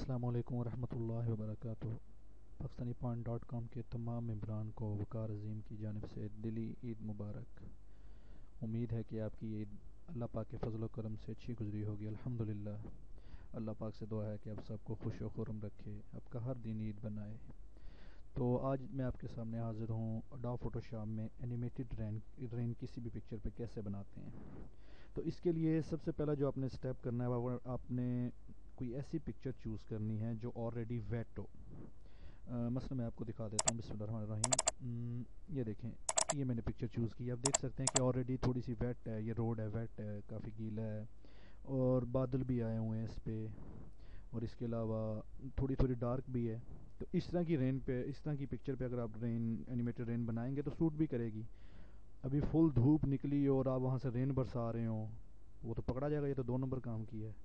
अस्सलामु अलैकुम वरहमतुल्लाहि वबरकातुहू। पाकिस्तानी पॉइंट डॉट कॉम के तमाम मेम्बरान को वक़ार अज़ीम की जानिब से दिली ईद मुबारक। उम्मीद है कि आपकी ईद अल्लाह पाक के फजल करम से अच्छी गुजरी होगी। अल्हम्दुलिल्लाह। अल्लाह पाक से दुआ है कि आप सबको खुश व खुर्रम रखे, आपका हर दिन ईद बनाए। तो आज मैं आपके सामने हाज़िर हूँ अडोब फोटोशॉप में एनिमेटेड रेन किसी भी पिक्चर पे कैसे बनाते हैं। तो इसके लिए सबसे पहला जो आपने स्टेप करना है वो आपने कोई ऐसी पिक्चर चूज़ करनी है जो ऑलरेडी वेट हो। मसलन मैं आपको दिखा देता हूँ। बिस्मिल्लाहिर्रहमानिर्रहीम। ये देखें, ये मैंने पिक्चर चूज़ की। आप देख सकते हैं कि ऑलरेडी थोड़ी सी वेट है, ये रोड है, वेट है, काफ़ी गीला है और बादल भी आए हुए हैं इस पर, और इसके अलावा थोड़ी थोड़ी डार्क भी है। तो इस तरह की रेन पे, इस तरह की पिक्चर पे अगर आप रेन एनिमेटेड रेन बनाएंगे तो सूट भी करेगी। अभी फुल धूप निकली और आप वहाँ से रेन बरसा रहे हो, वो तो पकड़ा जाएगा, ये तो 2 नंबर काम की है।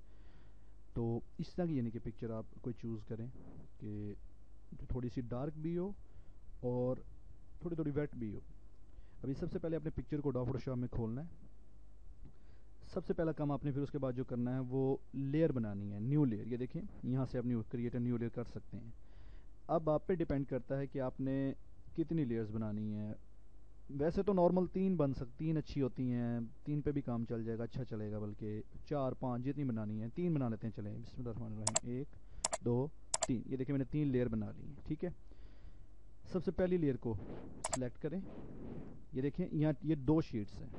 तो इस तरह की यानी कि पिक्चर आप कोई चूज़ करें कि जो थोड़ी सी डार्क भी हो और थोड़ी थोड़ी वेट भी हो। अभी सबसे पहले अपने पिक्चर को अडोब फोटोशॉप में खोलना है। सबसे पहला काम आपने फिर उसके बाद जो करना है वो लेयर बनानी है, न्यू लेयर। ये देखें, यहाँ से आप न्यू क्रिएट न्यू लेयर कर सकते हैं। अब आप पे डिपेंड करता है कि आपने कितनी लेयर्स बनानी है। वैसे तो नॉर्मल 3 अच्छी होती हैं, 3 पे भी काम चल जाएगा, अच्छा चलेगा। बल्कि 4 5 जितनी बनानी है 3 बना लेते हैं। चलें, बिस्मिल्लाहिर्रहमानिर्रहीम। 1 2 3, ये देखिए मैंने 3 लेयर बना ली हैं। ठीक है, सबसे पहली लेयर को सिलेक्ट करें। ये देखें, यहाँ ये 2 शीट्स हैं।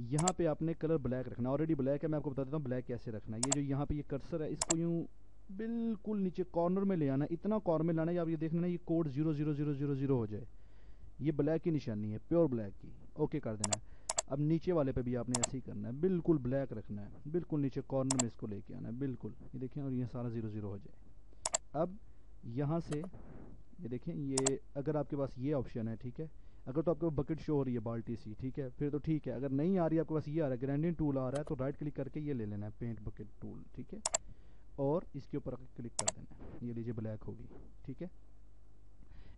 यहाँ पे आपने कलर ब्लैक रखना, ऑलरेडी ब्लैक है। मैं आपको बता देता हूँ ब्लैक कैसे रखना है। ये जो यहाँ पे ये कर्सर है, इसको यूँ बिल्कुल नीचे कॉर्नर में ले आना, इतना कॉर्नर में लाना है आप ये देखना ये कोड 0 0 0 0 0 हो जाए। ये ब्लैक की निशानी है, प्योर ब्लैक की। ओके कर देना है। अब नीचे वाले पे भी आपने ऐसे ही करना है, बिल्कुल ब्लैक रखना है, बिल्कुल नीचे कॉर्नर में इसको लेके आना है, बिल्कुल। ये देखें, और ये सारा 0 0 हो जाए। अब यहाँ से ये देखें, ये अगर आपके पास ये ऑप्शन है, ठीक है। अगर तो आपको बकेट शो हो रही है बाल्टी सी, ठीक है, फिर तो ठीक है। अगर नहीं आ रही है आपके पास, ये आ रहा है ग्राइंडिंग टूल आ रहा है, तो राइट क्लिक करके ये ले लेना है, पेंट बकेट टूल, ठीक है। और इसके ऊपर क्लिक कर देना है, ये लीजिए ब्लैक होगी, ठीक है।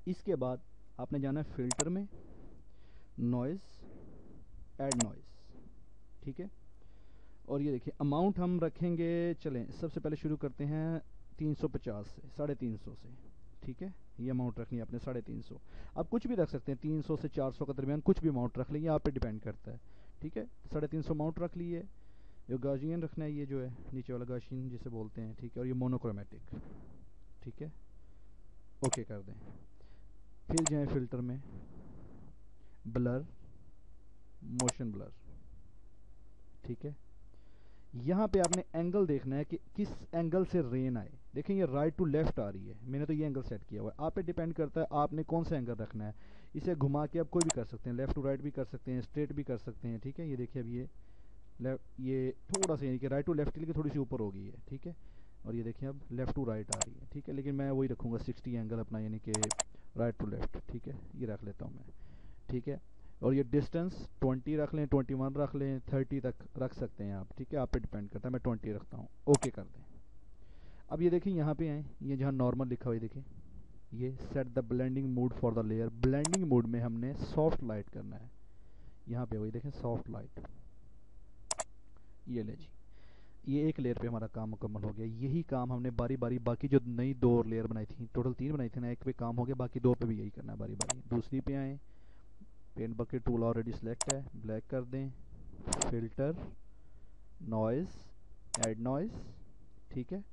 इसके बाद आपने जाना है फिल्टर में, नॉइज़, ऐड नॉइज़, ठीक है। और ये देखिए अमाउंट हम रखेंगे, चलें सबसे पहले शुरू करते हैं 350 से, 350 से, ठीक है। ये अमाउंट रखनी है आपने 350। आप कुछ भी रख सकते हैं, 300 से 400 के दरमियान कुछ भी अमाउंट रख लेंगे, आप पे डिपेंड करता है, ठीक है। 350 अमाउंट रख लिए। ये गार्जियन रखना है, ये जो है नीचे वाला गार्जियन जिसे बोलते हैं, ठीक है। और ये मोनोक्रोमेटिक, ठीक है। ओके कर दें। फिर जाएं फिल्टर में, ब्लर, मोशन ब्लर, ठीक है। यहाँ पे आपने एंगल देखना है कि किस एंगल से रेन आए। देखें ये राइट टू लेफ्ट आ रही है, मैंने तो ये एंगल सेट किया हुआ है। आप पे डिपेंड करता है आपने कौन सा एंगल रखना है। इसे घुमा के आप कोई भी कर सकते हैं, लेफ्ट टू राइट भी कर सकते हैं, स्ट्रेट भी कर सकते हैं, ठीक है। ये देखिए अब ये लेफ्ट, ये थोड़ा सा यानी कि राइट टू लेफ्ट के लिए थोड़ी सी ऊपर हो गई है, ठीक है। और ये देखिए अब लेफ्ट टू राइट आ रही है, ठीक है। लेकिन मैं वही रखूँगा 60 एंगल अपना, यानी कि राइट टू लेफ्ट, ठीक है। ये रख लेता हूँ मैं, ठीक है। और ये डिस्टेंस 20 रख लें, 21 रख लें, 30 तक रख सकते हैं आप, ठीक है। आप पे डिपेंड करता है, मैं 20 रखता हूँ। ओके कर दें। अब ये देखिए यहाँ पे आए, ये जहाँ नॉर्मल लिखा हुआ है देखिए, ये set the blending mode for the layer. Blending mode में हमने सॉफ्ट लाइट करना है। यहाँ पे वही देखें सॉफ्ट लाइट, ये ले जी। ये एक लेयर पे हमारा काम मुकम्मल हो गया। यही काम हमने बारी बारी बाकी जो नई 2 लेयर बनाई थी, टोटल 3 बनाई थी ना, एक पे काम हो गया, बाकी 2 पे भी यही करना है बारी बारी। दूसरी पे आए, paint bucket tool already select है, ब्लैक कर दें, फिल्टर, नॉइज़, ऐड नॉइज़, ठीक है।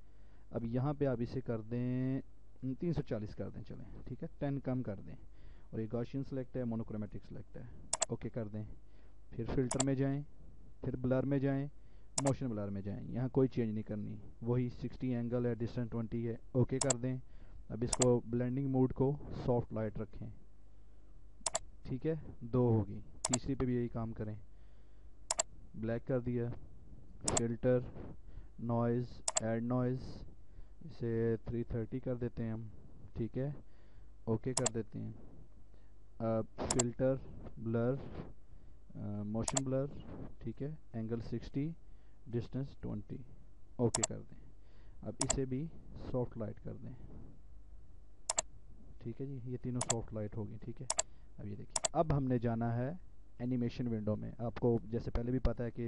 अब यहाँ पे आप इसे कर दें 340 कर दें, चलें, ठीक है। 10 कम कर दें। और ये गॉसियन सेलेक्ट है, मोनोक्रोमेटिक सेलेक्ट है, ओके कर दें। फिर फिल्टर में जाएं, फिर ब्लर में जाएं, मोशन ब्लर में जाएं। यहाँ कोई चेंज नहीं करनी, वही 60 एंगल है, डिस्टेंस 20 है, ओके कर दें। अब इसको ब्लेंडिंग मोड को सॉफ्ट लाइट रखें, ठीक है। 2 होगी, तीसरी पे भी यही काम करें, ब्लैक कर दिया, फिल्टर, नॉइज़, ऐड नॉइज़, इसे 330 कर देते हैं हम, ठीक है। ओके कर देते हैं। अब फिल्टर, ब्लर, मोशन ब्लर, ठीक है, एंगल 60, डिस्टेंस 20, ओके कर दें। अब इसे भी सॉफ्ट लाइट कर दें, ठीक है जी। ये तीनों सॉफ्ट लाइट होगी, ठीक है। अब ये देखिए, अब हमने जाना है एनिमेशन विंडो में। आपको जैसे पहले भी पता है कि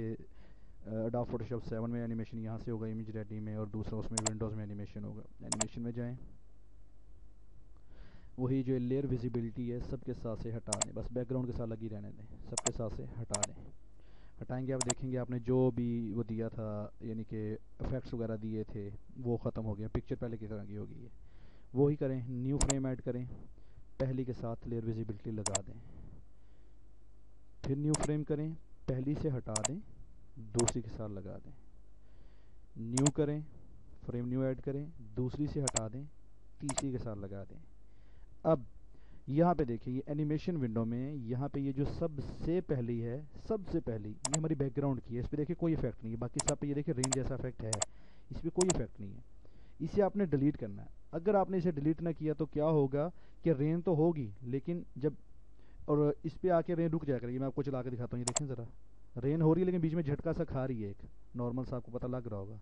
अडोब फोटोशॉप 7 में एनिमेशन यहाँ से होगा इमेज रेडी में, और दूसरा उसमें विंडोज़ में एनिमेशन होगा। एनिमेशन में जाएं, वही जो लेयर विजिबिलिटी है सबके साथ से हटा दें, बस बैकग्राउंड के साथ लगी रहने दें, सबके साथ से हटा दें। हटाएंगे आप देखेंगे आपने जो भी वो दिया था, यानी कि इफेक्ट्स वगैरह दिए थे वो ख़त्म हो गया, पिक्चर पहले की तरह की होगी ये। वो ही करें, न्यू फ्रेम ऐड करें, पहली के साथ लेयर विजिबिलिटी लगा दें, फिर न्यू फ्रेम करें, पहली से हटा दें, दूसरी के साथ लगा दें, न्यू करें, फ्रेम न्यू ऐड करें, दूसरी से हटा दें, तीसरी के साथ लगा दें। अब यहाँ पे देखिए ये एनिमेशन विंडो में यहाँ पे ये जो सबसे पहली है, सबसे पहली ये हमारी बैकग्राउंड की है, इस पर देखिए कोई इफेक्ट नहीं है। बाकी सब पे ये देखिए रेन जैसा इफेक्ट है, इस पर कोई इफेक्ट नहीं है। इसे आपने डिलीट करना है। अगर आपने इसे डिलीट ना किया तो क्या होगा कि रेन तो होगी, लेकिन जब और इस पर आके रेन रुक जाया करेगी। मैं आपको चला के दिखाता हूँ, ये देखें ज़रा, रेन हो रही है लेकिन बीच में झटका सा खा रही है एक, नॉर्मल सा, आपको पता लग रहा होगा।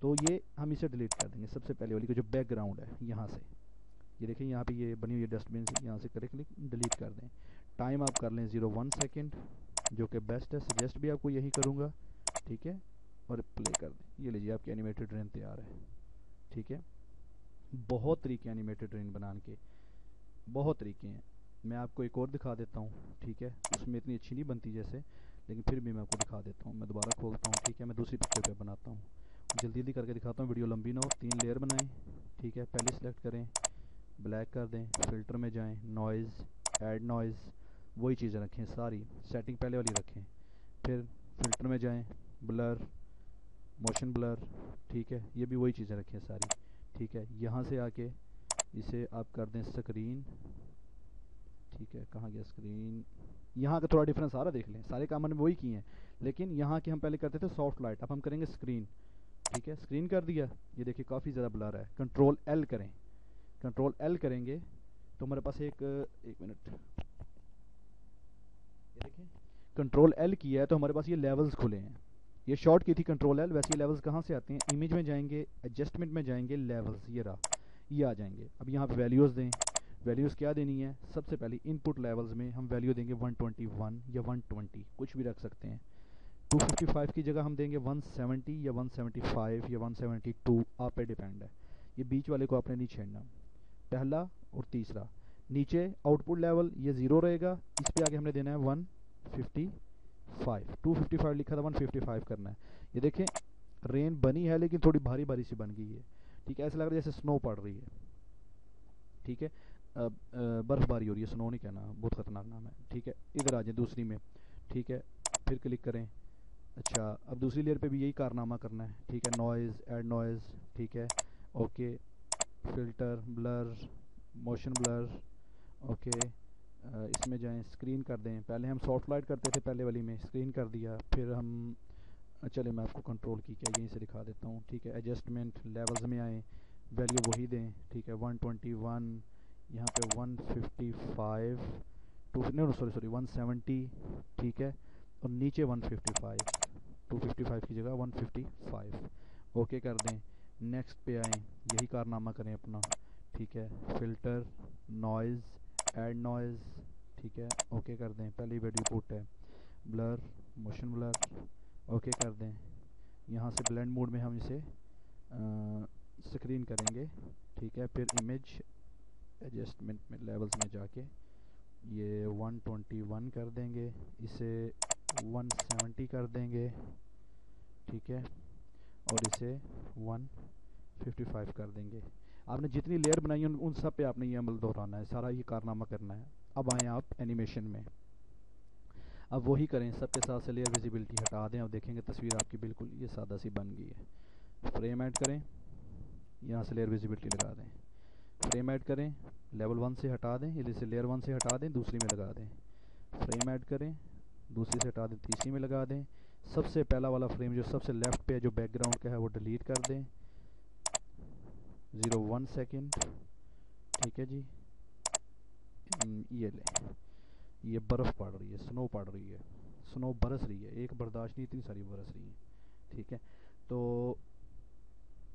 तो ये हम इसे डिलीट कर देंगे, सबसे पहले वाली को जो बैकग्राउंड है यहाँ से। ये देखिए यहाँ पे ये बनी हुई है डस्टबिन से, यहाँ से करें क्लिक, डिलीट कर दें। टाइम आप कर लें 0.1 सेकेंड, जो कि बेस्ट है, सजेस्ट भी आपको यही करूँगा, ठीक है। और प्ले कर दें, ये लीजिए आपकी एनिमेटेड रेन तैयार है, ठीक है। बहुत तरीके एनिमेटेड रेन बनाने के, बहुत तरीके हैं। मैं आपको एक और दिखा देता हूँ, ठीक है। उसमें इतनी अच्छी नहीं बनती जैसे, लेकिन फिर भी मैं आपको दिखा देता हूँ। मैं दोबारा खोलता हूँ, ठीक है। मैं दूसरी पिक्चर पे बनाता हूँ, जल्दी जल्दी करके दिखाता हूँ, वीडियो लंबी ना हो। 3 लेयर बनाएं, ठीक है। पहले सिलेक्ट करें, ब्लैक कर दें, फ़िल्टर में जाएं, नॉइज़, ऐड नॉइज़, वही चीज़ें रखें सारी, सेटिंग पहले वाली रखें। फिर फ़िल्टर में जाएं, ब्लर, मोशन ब्लर, ठीक है। ये भी वही चीज़ें रखें सारी, ठीक है। यहाँ से आके इसे आप कर दें स्क्रीन, ठीक है। कहाँ गया स्क्रीन, यहाँ का थोड़ा डिफरेंस आ रहा, देख लें, सारे काम हमने वही किए हैं, लेकिन यहाँ के हम पहले करते थे सॉफ्ट लाइट, अब हम करेंगे स्क्रीन, ठीक है। स्क्रीन कर दिया, ये देखिए काफ़ी ज़्यादा ब्लर है। कंट्रोल एल करें, कंट्रोल एल करेंगे तो हमारे पास एक मिनट, ये देखें, कंट्रोल एल किया है तो हमारे पास ये लेवल्स खुले हैं। ये शॉर्ट की थी कंट्रोल एल, वैसे ये लेवल्स कहाँ से आते हैं, इमेज में जाएंगे, एडजस्टमेंट में जाएंगे, लेवल्स, ये रहा, ये आ जाएंगे। अब यहाँ पे वैल्यूज़ दें, वैल्यूज़ क्या देनी है, सबसे पहले इनपुट लेवल्स में हम वैल्यू देंगे 121 या 120, कुछ भी रख सकते हैं। 255 की जगह हम देंगे 170 या 175 या 172, आप पे डिपेंड है। ये बीच वाले को आपने नहीं छेड़ना, पहला और तीसरा। नीचे आउटपुट लेवल ये 0 रहेगा, इस पे आगे हमने देना है 155, 255 लिखा था, 155 करना है। ये देखें रेन बनी है लेकिन थोड़ी भारी भारी सी बन गई है, ठीक है। ऐसा लग रहा है जैसे स्नो पड़ रही है, ठीक है। बर्फ़बारी हो रही है, स्नो नहीं कहना, बहुत ख़तरनाक नाम है, ठीक है। इधर आ जाए दूसरी में, ठीक है, फिर क्लिक करें। अच्छा, अब दूसरी लेयर पे भी यही कारनामा करना है, ठीक है। नॉइज़, ऐड नॉइज़, ठीक है, okay. Filter, blur, motion blur, okay. इसमें जाएं, स्क्रीन कर दें। पहले हम सॉफ्ट लाइट करते थे पहले वाली में, स्क्रीन कर दिया। फिर हम चले, मैं आपको कंट्रोल की क्या यहीं से दिखा देता हूँ, ठीक है। एडजस्टमेंट, लेवल्स में आए, वैल्यू वही दें, ठीक है। 121, यहाँ पे 155, नो सॉरी 170, ठीक है। और नीचे 155, 255 की जगह 155, ओके कर दें। नेक्स्ट पे आएँ, यही कारनामा करें अपना, ठीक है। फ़िल्टर, नॉइज़, ऐड नॉइज़, ठीक है, ओके कर दें। पहली वैल्यू पुट है, ब्लर, मोशन ब्लर, ओके कर दें। यहाँ से ब्लेंड मोड में हम इसे स्क्रीन करेंगे, ठीक है। फिर इमेज एडजस्टमेंट में, लेवल्स में जाके ये 121 कर देंगे, इसे 170 कर देंगे, ठीक है। और इसे 155 कर देंगे। आपने जितनी लेयर बनाई है उन सब पे आपने ये अमल दोहराना है, सारा ये कारनामा करना है। अब आएँ आप एनिमेशन में, अब वही करें, सबके साथ से लेयर विजिबिलिटी हटा दें। अब देखेंगे तस्वीर आपकी बिल्कुल ये सादा सी बन गई है। फ्रेम ऐड करें, यहाँ से लेयर विजिबिलिटी लगा दें। फ्रेम ऐड करें, लेवल 1 से हटा दें, इसे लेयर 1 से हटा दें, दूसरी में लगा दें। फ्रेम ऐड करें, दूसरी से हटा दें, तीसरी में लगा दें। सबसे पहला वाला फ्रेम जो सबसे लेफ्ट पे जो बैकग्राउंड का है वो डिलीट कर दें, 0.1 सेकेंड, ठीक है जी। ये लें, ये बर्फ़ पड़ रही है, स्नो पड़ रही है, स्नो बरस रही है, एक बर्दाश्त नहीं, इतनी सारी बरस रही है, ठीक है। तो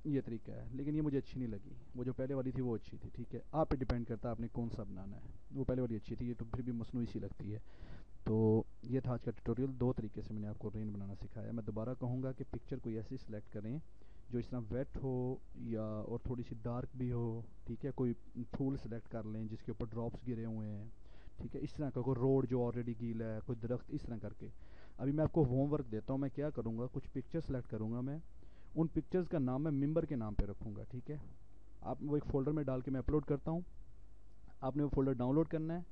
ये तरीका है, लेकिन ये मुझे अच्छी नहीं लगी। वो जो पहले वाली थी वो अच्छी थी, ठीक है। आप पे डिपेंड करता है आपने कौन सा बनाना है। वो पहले वाली अच्छी थी, ये तो फिर भी मसनूई सी लगती है। तो ये था आज का ट्यूटोरियल। दो तरीके से मैंने आपको रेन बनाना सिखाया। मैं दोबारा कहूँगा कि पिक्चर कोई ऐसी सिलेक्ट करें जो इस तरह वेट हो या और थोड़ी सी डार्क भी हो, ठीक है। कोई फूल सेलेक्ट कर लें जिसके ऊपर ड्रॉप्स गिरे हुए हैं, ठीक है। इस तरह का कोई रोड जो ऑलरेडी गीला है, कोई दरख्त, इस तरह करके। अभी मैं आपको होमवर्क देता हूँ। मैं क्या करूँगा, कुछ पिक्चर सेलेक्ट करूँगा, मैं उन पिक्चर्स का नाम मैं मेंबर के नाम पे रखूँगा, ठीक है। आप वो एक फ़ोल्डर में डाल के मैं अपलोड करता हूँ। आपने वो फ़ोल्डर डाउनलोड करना है,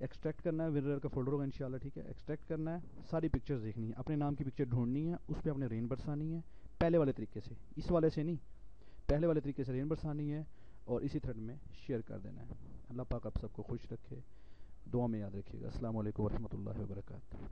एक्सट्रैक्ट करना है, विनर का फोल्डर होगा इंशाल्लाह, ठीक है। एक्सट्रैक्ट करना है, सारी पिक्चर्स देखनी है, अपने नाम की पिक्चर ढूंढनी है, उस पर अपने रेन बरसानी है, पहले वाले तरीके से, इस वाले से नहीं, पहले वाले तरीके से रेन बरसानी है और इसी थ्रेड में शेयर कर देना है। अल्लाह पाक आप सबको खुश रखे, दुआ में याद रखिएगा। अस्सलाम वालेकुम वरहमतुल्लाहि वबरकातुहू।